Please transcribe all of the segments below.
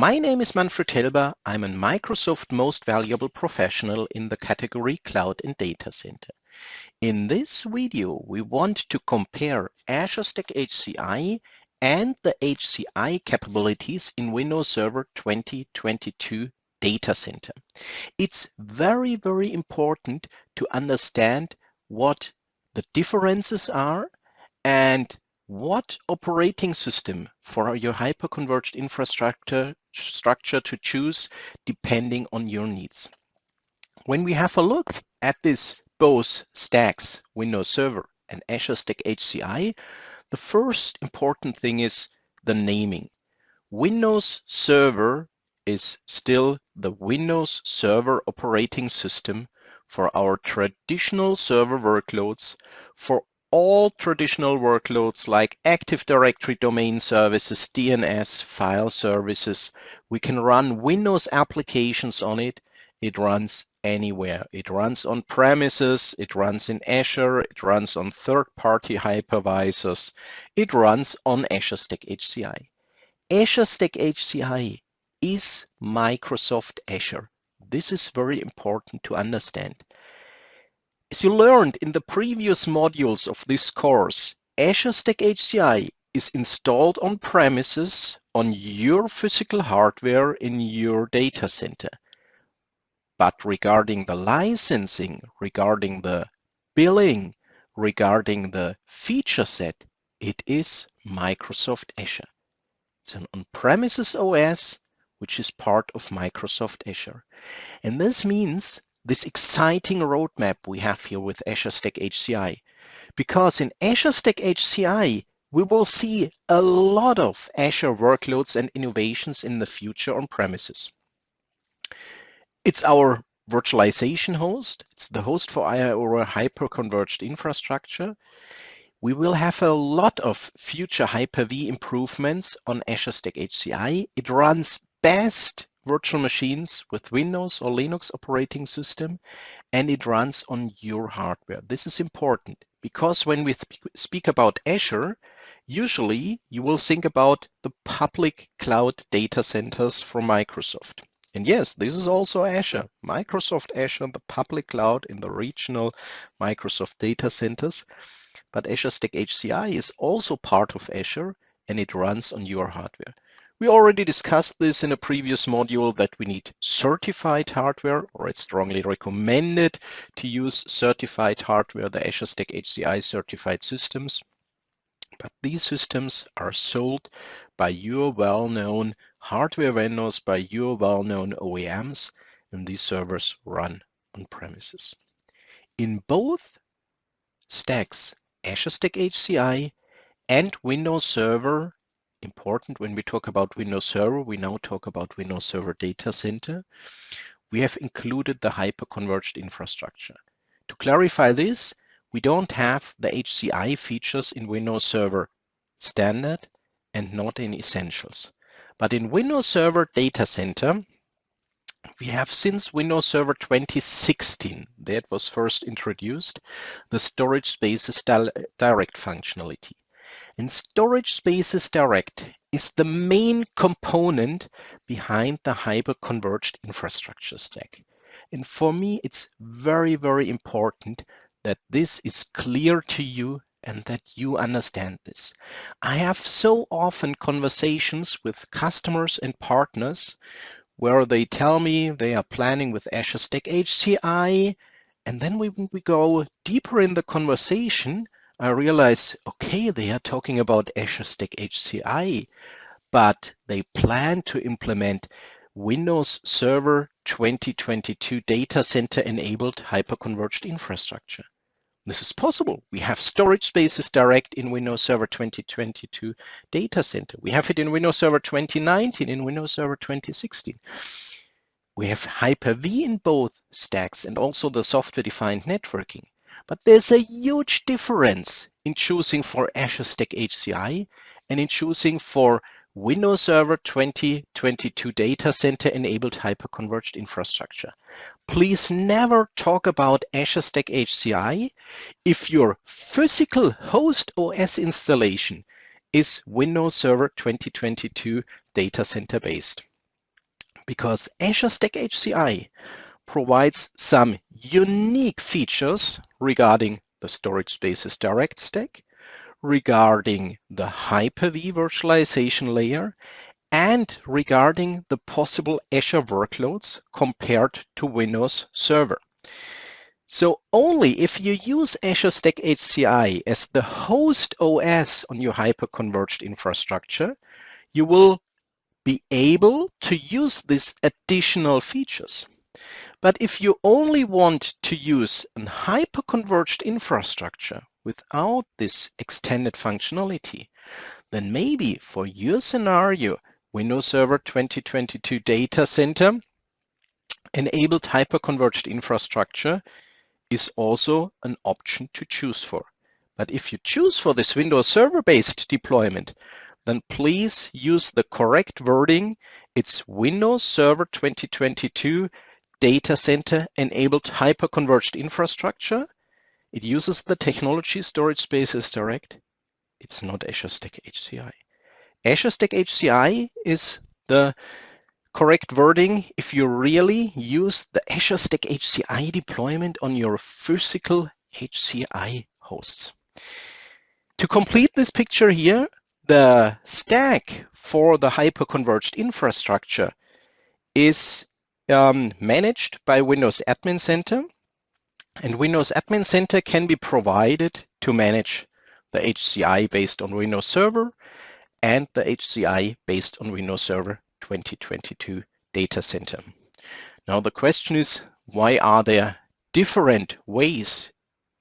My name is Manfred Helber. I'm a Microsoft Most Valuable Professional in the category Cloud and Data Center. In this video, we want to compare Azure Stack HCI and the HCI capabilities in Windows Server 2022 Data Center. It's very, very important to understand what the differences are and what operating system for your hyperconverged infrastructure to choose depending on your needs. When we have a look at this both stacks, Windows Server and Azure Stack HCI, the first important thing is the naming. Windows Server is still the Windows Server operating system for our traditional server workloads, for all traditional workloads like Active Directory domain services, DNS, file services. We can run Windows applications on it. It runs anywhere. It runs on premises, it runs in Azure, it runs on third-party hypervisors, it runs on Azure Stack HCI. Azure Stack HCI is Microsoft Azure. This is very important to understand. As you learned in the previous modules of this course, Azure Stack HCI is installed on premises on your physical hardware in your data center. But regarding the licensing, regarding the billing, regarding the feature set, it is Microsoft Azure. It's an on-premises OS, which is part of Microsoft Azure. And this means this exciting roadmap we have here with Azure Stack HCI. Because in Azure Stack HCI, we will see a lot of Azure workloads and innovations in the future on premises. It's our virtualization host. It's the host for our hyper-converged infrastructure. We will have a lot of future Hyper-V improvements on Azure Stack HCI. It runs best virtual machines with Windows or Linux operating system, and it runs on your hardware. This is important because when we speak about Azure, usually you will think about the public cloud data centers from Microsoft. And yes, this is also Azure, Microsoft Azure, the public cloud in the regional Microsoft data centers. But Azure Stack HCI is also part of Azure and it runs on your hardware. We already discussed this in a previous module that we need certified hardware, or it's strongly recommended to use certified hardware, the Azure Stack HCI certified systems. But these systems are sold by your well-known hardware vendors, by your well-known OEMs, and these servers run on premises. In both stacks, Azure Stack HCI and Windows Server, important when we talk about Windows Server, we now talk about Windows Server Data Center. We have included the hyper-converged infrastructure. To clarify this, we don't have the HCI features in Windows Server Standard and not in Essentials. But in Windows Server Data Center, we have since Windows Server 2016, that was first introduced, the Storage Spaces Direct functionality. And Storage Spaces Direct is the main component behind the hyper-converged infrastructure stack. And for me, it's very, very important that this is clear to you and that you understand this. I have so often conversations with customers and partners where they tell me they are planning with Azure Stack HCI, and then when we go deeper in the conversation, I realize, okay, they are talking about Azure Stack HCI, but they plan to implement Windows Server 2022 Data Center enabled hyperconverged infrastructure. This is possible. We have Storage Spaces Direct in Windows Server 2022 Data Center. We have it in Windows Server 2019, in Windows Server 2016. We have Hyper-V in both stacks and also the software-defined networking. But there's a huge difference in choosing for Azure Stack HCI and in choosing for Windows Server 2022 Data Center enabled hyperconverged infrastructure. Please never talk about Azure Stack HCI if your physical host OS installation is Windows Server 2022 Data Center based. because Azure Stack HCI provides some unique features regarding the Storage Spaces Direct Stack, regarding the Hyper-V virtualization layer, and regarding the possible Azure workloads compared to Windows Server. So only if you use Azure Stack HCI as the host OS on your hyper-converged infrastructure, you will be able to use these additional features. But if you only want to use a hyper-converged infrastructure without this extended functionality, then maybe for your scenario, Windows Server 2022 Datacenter enabled hyper-converged infrastructure is also an option to choose for. But if you choose for this Windows Server-based deployment, then please use the correct wording. It's Windows Server 2022 Datacenter enabled hyper-converged infrastructure. It uses the technology Storage Spaces Direct. It's not Azure Stack HCI. Azure Stack HCI is the correct wording if you really use the Azure Stack HCI deployment on your physical HCI hosts. To complete this picture here, the stack for the hyper-converged infrastructure is managed by Windows Admin Center, and Windows Admin Center can be provided to manage the HCI based on Windows Server and the HCI based on Windows Server 2022 Datacenter. Now the question is, why are there different ways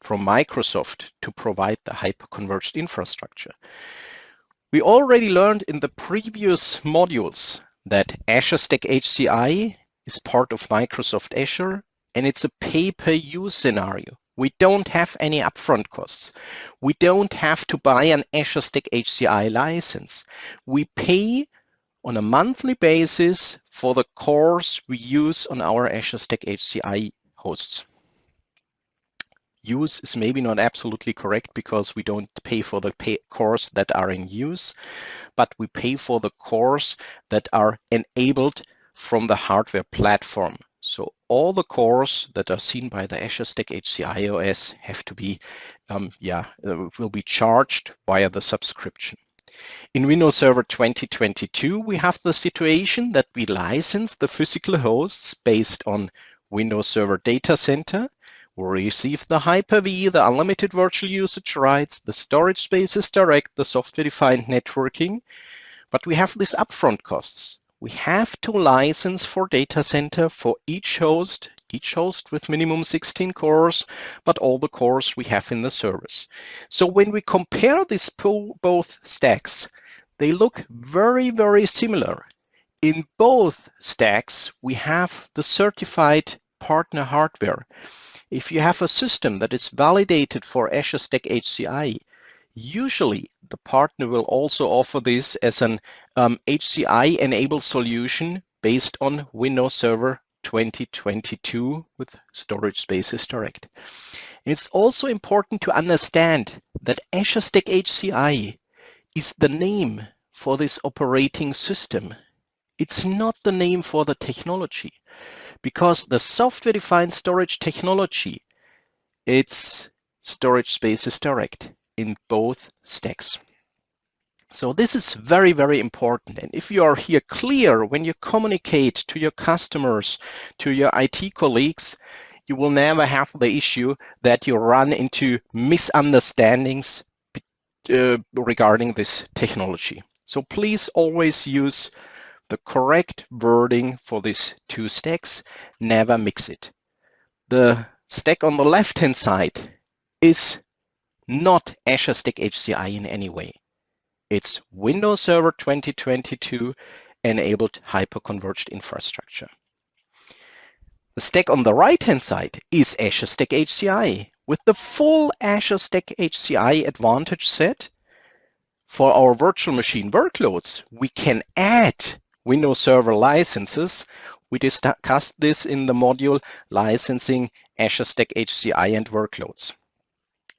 from Microsoft to provide the hyper-converged infrastructure? We already learned in the previous modules that Azure Stack HCI is part of Microsoft Azure, and it's a pay-per-use scenario. We don't have any upfront costs. We don't have to buy an Azure Stack HCI license. We pay on a monthly basis for the cores we use on our Azure Stack HCI hosts. Use is maybe not absolutely correct because we don't pay for the cores that are in use, but we pay for the cores that are enabled from the hardware platform. So all the cores that are seen by the Azure Stack HCI OS have to be, will be charged via the subscription. In Windows Server 2022, we have the situation that we license the physical hosts based on Windows Server Datacenter. We receive the Hyper-V, the unlimited virtual usage rights, the Storage Spaces Direct, the software-defined networking, but we have these upfront costs. We have to license for Datacenter for each host with minimum 16 cores, but all the cores we have in the service. So when we compare these both stacks, they look very, very similar. In both stacks, we have the certified partner hardware. If you have a system that is validated for Azure Stack HCI, usually the partner will also offer this as an HCI-enabled solution based on Windows Server 2022 with Storage Spaces Direct. It's also important to understand that Azure Stack HCI is the name for this operating system. It's not the name for the technology, because the software-defined storage technology, it's Storage Spaces Direct in both stacks. So this is very, very important. And if you are here clear when you communicate to your customers, to your IT colleagues, you will never have the issue that you run into misunderstandings regarding this technology. So please always use the correct wording for these two stacks. Never mix it. The stack on the left-hand side is not Azure Stack HCI in any way. It's Windows Server 2022 enabled hyper-converged infrastructure. The stack on the right-hand side is Azure Stack HCI with the full Azure Stack HCI advantage set. For our virtual machine workloads, we can add Windows Server licenses. We discussed this in the module licensing Azure Stack HCI and workloads.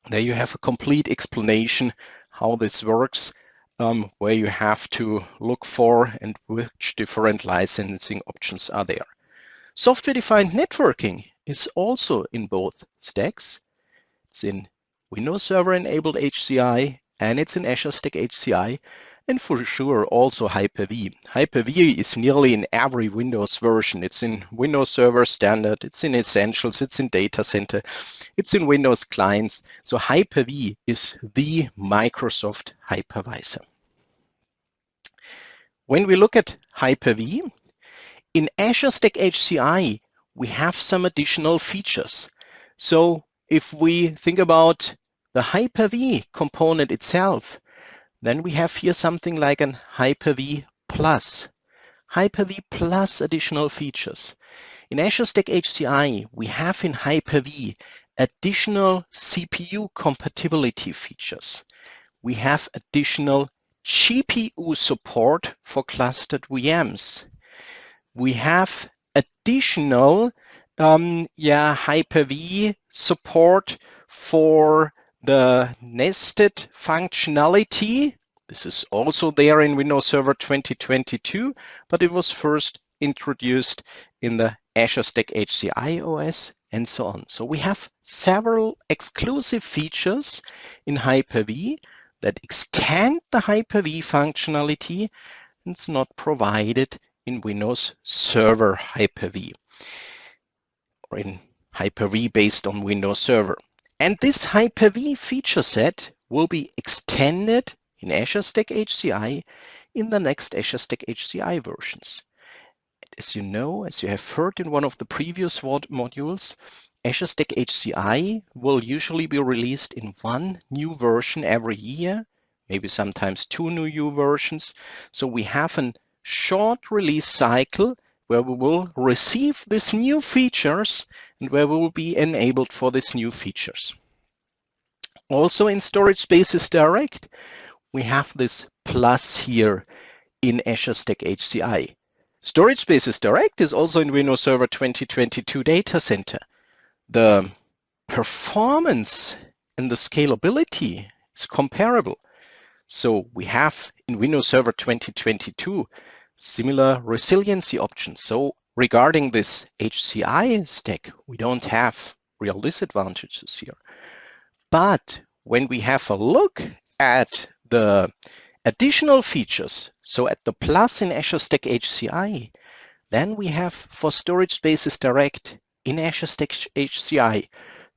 There you have a complete explanation how this works where you have to look for and which different licensing options are there. Software-defined networking is also in both stacks. It's in Windows Server enabled HCI and it's in Azure Stack HCI, and for sure also Hyper-V. Hyper-V is nearly in every Windows version. It's in Windows Server Standard, it's in Essentials, it's in Datacenter, it's in Windows clients. So Hyper-V is the Microsoft hypervisor. When we look at Hyper-V, in Azure Stack HCI, we have some additional features. So if we think about the Hyper-V component itself, then we have here something like an Hyper-V Plus. Hyper-V Plus additional features. In Azure Stack HCI, we have in Hyper-V additional CPU compatibility features. We have additional GPU support for clustered VMs. We have additional Hyper-V support for the nested functionality. This is also there in Windows Server 2022, but it was first introduced in the Azure Stack HCI OS and so on. So we have several exclusive features in Hyper-V that extend the Hyper-V functionality, and it's not provided in Windows Server Hyper-V or in Hyper-V based on Windows Server. And this Hyper-V feature set will be extended in Azure Stack HCI in the next Azure Stack HCI versions. As you know, as you have heard in one of the previous modules, Azure Stack HCI will usually be released in one new version every year, maybe sometimes two new versions. So we have a short release cycle where we will receive these new features and where we will be enabled for these new features. Also in Storage Spaces Direct, we have this plus here in Azure Stack HCI. Storage Spaces Direct is also in Windows Server 2022 Datacenter. The performance and the scalability is comparable. So we have in Windows Server 2022 similar resiliency options. So regarding this HCI stack, we don't have real disadvantages here. But when we have a look at the additional features, so at the plus in Azure Stack HCI, then we have for Storage Spaces Direct in Azure Stack HCI,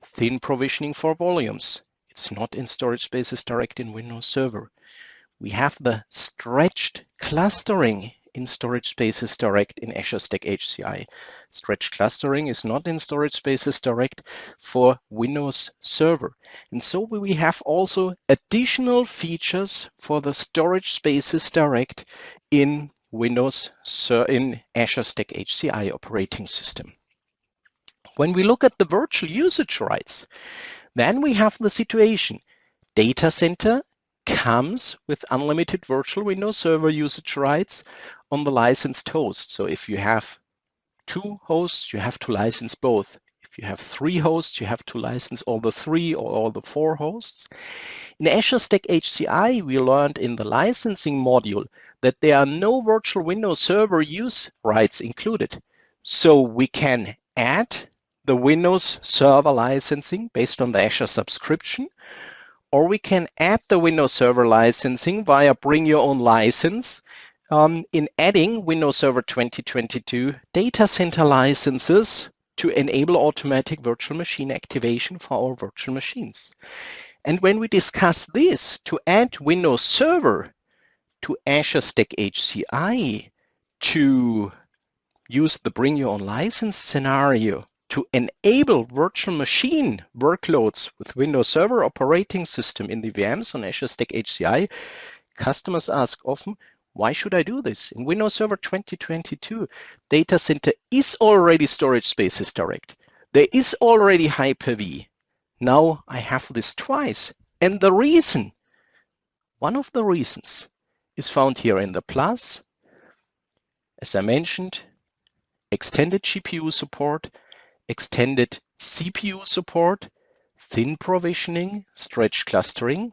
thin provisioning for volumes. It's not in Storage Spaces Direct in Windows Server. We have the stretched clustering in Storage Spaces Direct in Azure Stack HCI. Stretched clustering is not in Storage Spaces Direct for Windows Server. And so we have also additional features for the Storage Spaces Direct in in Azure Stack HCI operating system. When we look at the virtual usage rights, then we have the situation. Datacenter comes with unlimited virtual Windows Server usage rights on the licensed host. So if you have 2 hosts, you have to license both. If you have 3 hosts, you have to license all the 3 or all the 4 hosts. In Azure Stack HCI, we learned in the licensing module that there are no virtual Windows Server use rights included. So we can add the Windows Server licensing based on the Azure subscription, or we can add the Windows Server licensing via Bring Your Own License in adding Windows Server 2022 Datacenter licenses to enable automatic virtual machine activation for our virtual machines. And when we discuss this, to add Windows Server to Azure Stack HCI to use the Bring Your Own License scenario to enable virtual machine workloads with Windows Server operating system in the VMs on Azure Stack HCI, customers ask often, why should I do this? In Windows Server 2022, Datacenter is already Storage Spaces Direct. There is already Hyper-V. Now I have this twice. And the reason, one of the reasons, is found here in the plus. As I mentioned, extended GPU support, extended CPU support, thin provisioning, stretched clustering,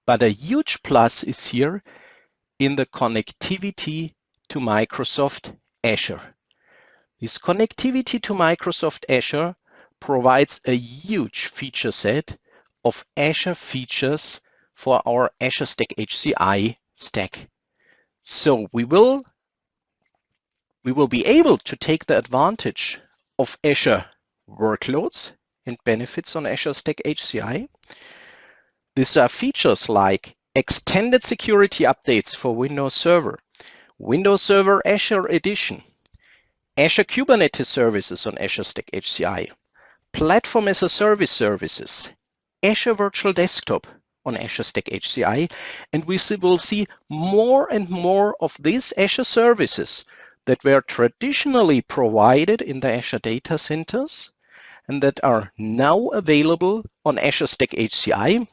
But a huge plus is here in the connectivity to Microsoft Azure. This connectivity to Microsoft Azure provides a huge feature set of Azure features for our Azure Stack HCI stack. So we will be able to take the advantage of Azure workloads and benefits on Azure Stack HCI. These are features like extended security updates for Windows Server, Windows Server Azure Edition, Azure Kubernetes services on Azure Stack HCI, Platform as a Service services, Azure Virtual Desktop on Azure Stack HCI, and we will see more and more of these Azure services that were traditionally provided in the Azure data centers and that are now available on Azure Stack HCI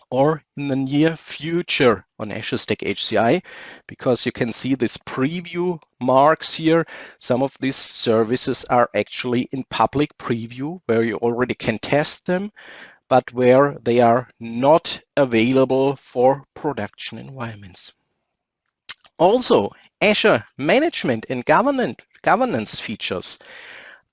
or in the near future on Azure Stack HCI, because you can see this preview marks here. Some of these services are actually in public preview where you already can test them, but where they are not available for production environments. Also, Azure management and governance features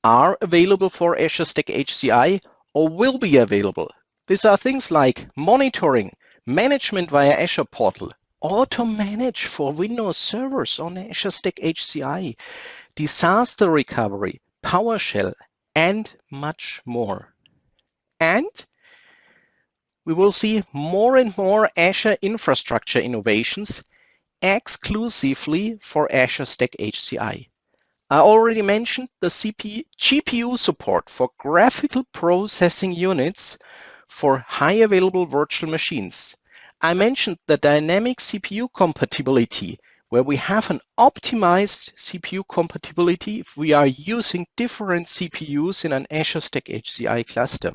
are available for Azure Stack HCI or will be available. These are things like monitoring, management via Azure Portal, auto manage for Windows servers on Azure Stack HCI, disaster recovery, PowerShell, and much more. And we will see more and more Azure infrastructure innovations exclusively for Azure Stack HCI. I already mentioned the GPU support for graphical processing units for high available virtual machines. I mentioned the dynamic CPU compatibility, where we have an optimized CPU compatibility if we are using different CPUs in an Azure Stack HCI cluster.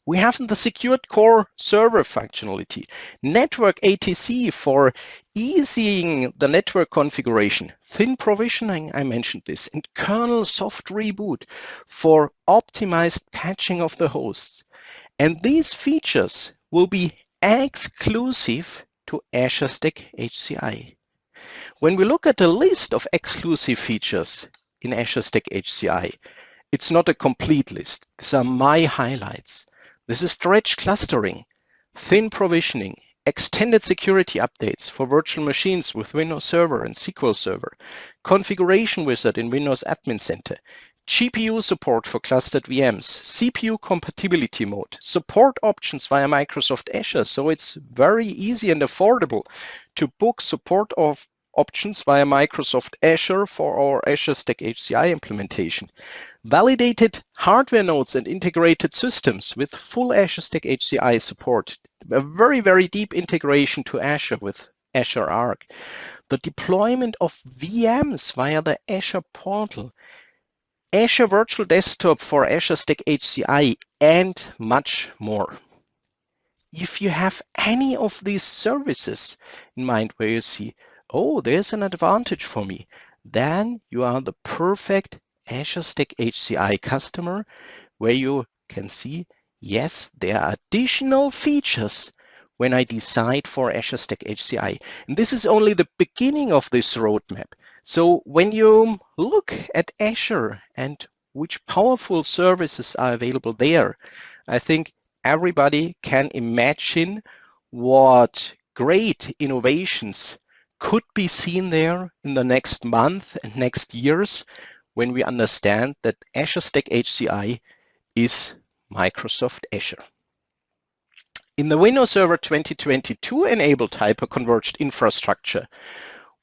We have the secured core server functionality, network ATC for easing the network configuration, thin provisioning, I mentioned this, and kernel soft reboot for optimized patching of the hosts. And these features will be exclusive to Azure Stack HCI. When we look at the list of exclusive features in Azure Stack HCI, it's not a complete list. These are my highlights. This is stretch clustering, thin provisioning, extended security updates for virtual machines with Windows Server and SQL Server, configuration wizard in Windows Admin Center, GPU support for clustered VMs, CPU compatibility mode, support options via Microsoft Azure, so it's very easy and affordable to book support of options via Microsoft Azure for our Azure Stack HCI implementation. Validated hardware nodes and integrated systems with full Azure Stack HCI support. A very, very deep integration to Azure with Azure Arc. The deployment of VMs via the Azure portal. Azure Virtual Desktop for Azure Stack HCI, and much more. If you have any of these services in mind where you see, oh, there's an advantage for me, then you are the perfect Azure Stack HCI customer where you can see, yes, there are additional features when I decide for Azure Stack HCI. And this is only the beginning of this roadmap. So when you look at Azure and which powerful services are available there, I think everybody can imagine what great innovations could be seen there in the next month and next years when we understand that Azure Stack HCI is Microsoft Azure. In the Windows Server 2022 enabled hyperconverged infrastructure,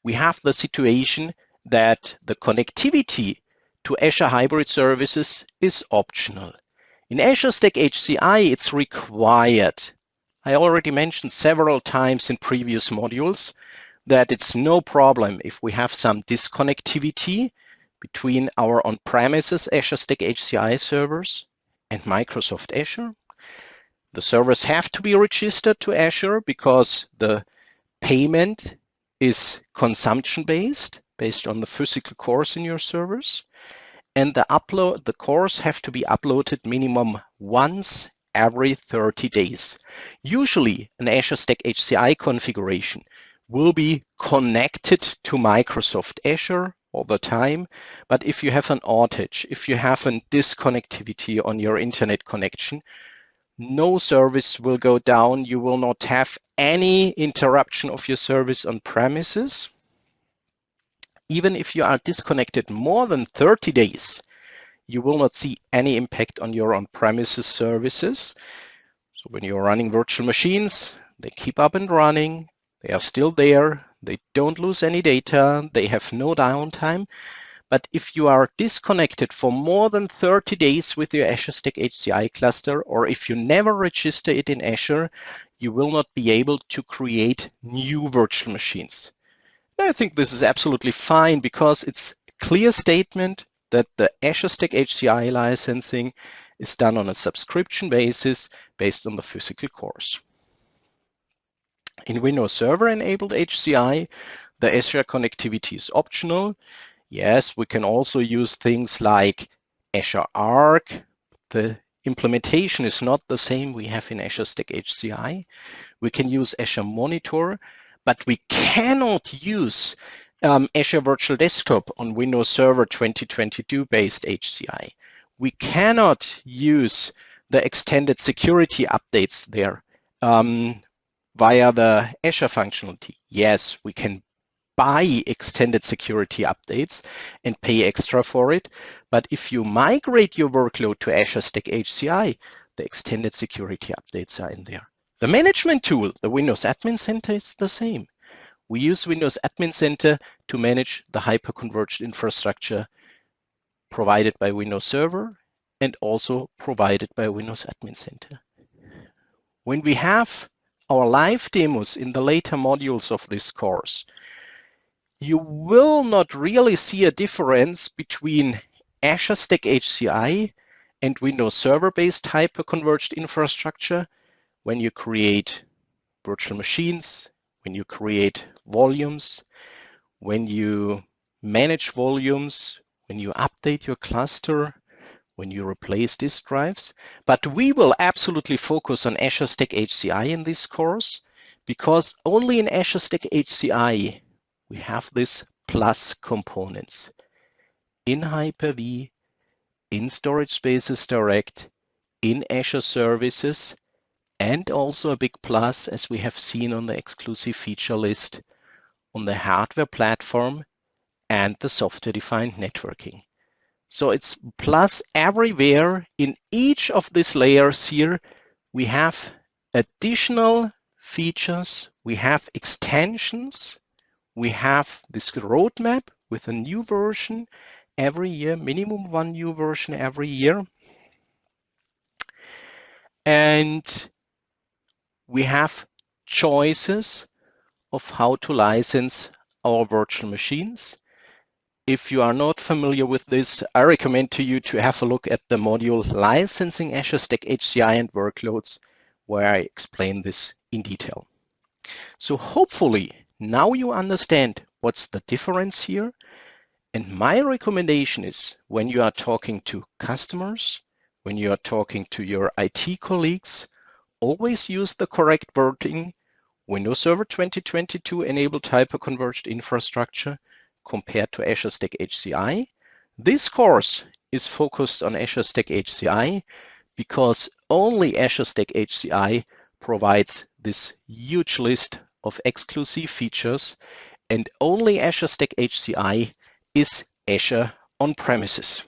we have the situation that the connectivity to Azure Hybrid Services is optional. In Azure Stack HCI, it's required. I already mentioned several times in previous modules that it's no problem if we have some disconnectivity between our on-premises Azure Stack HCI servers and Microsoft Azure. The servers have to be registered to Azure because the payment is consumption-based, based on the physical cores in your servers. And the cores have to be uploaded minimum once every 30 days. Usually, an Azure Stack HCI configuration will be connected to Microsoft Azure all the time. But if you have an outage, if you have a disconnectivity on your internet connection, no service will go down. You will not have any interruption of your service on premises. Even if you are disconnected more than 30 days, you will not see any impact on your on-premises services. So when you're running virtual machines, they keep up and running. They are still there. They don't lose any data. They have no downtime. But if you are disconnected for more than 30 days with your Azure Stack HCI cluster, or if you never register it in Azure, you will not be able to create new virtual machines. I think this is absolutely fine because it's a clear statement that the Azure Stack HCI licensing is done on a subscription basis based on the physical cores. In Windows Server enabled HCI, the Azure connectivity is optional. Yes, we can also use things like Azure Arc. The implementation is not the same we have in Azure Stack HCI. We can use Azure Monitor, but we cannot use Azure Virtual Desktop on Windows Server 2022 based HCI. We cannot use the extended security updates there via the Azure functionality. Yes, we can buy extended security updates and pay extra for it. But if you migrate your workload to Azure Stack HCI, the extended security updates are in there. The management tool, the Windows Admin Center, is the same. We use Windows Admin Center to manage the hyperconverged infrastructure provided by Windows Server and also provided by Windows Admin Center. When we have our live demos in the later modules of this course, you will not really see a difference between Azure Stack HCI and Windows Server-based hyperconverged infrastructure when you create virtual machines, when you create volumes, when you manage volumes, when you update your cluster, when you replace disk drives. But we will absolutely focus on Azure Stack HCI in this course because only in Azure Stack HCI we have this plus components in Hyper-V, in Storage Spaces Direct, in Azure Services, and also a big plus, as we have seen on the exclusive feature list, on the hardware platform and the software-defined networking. So it's plus everywhere. In each of these layers here, we have additional features, we have extensions, we have this roadmap with a new version every year, minimum one new version every year. And we have choices of how to license our virtual machines. If you are not familiar with this, I recommend to you to have a look at the module Licensing Azure Stack HCI and Workloads, where I explain this in detail. So hopefully now you understand what's the difference here. And my recommendation is when you are talking to customers, when you are talking to your IT colleagues, always use the correct wording, Windows Server 2022 enabled hyperconverged infrastructure compared to Azure Stack HCI. This course is focused on Azure Stack HCI because only Azure Stack HCI provides this huge list of exclusive features, and only Azure Stack HCI is Azure on premises.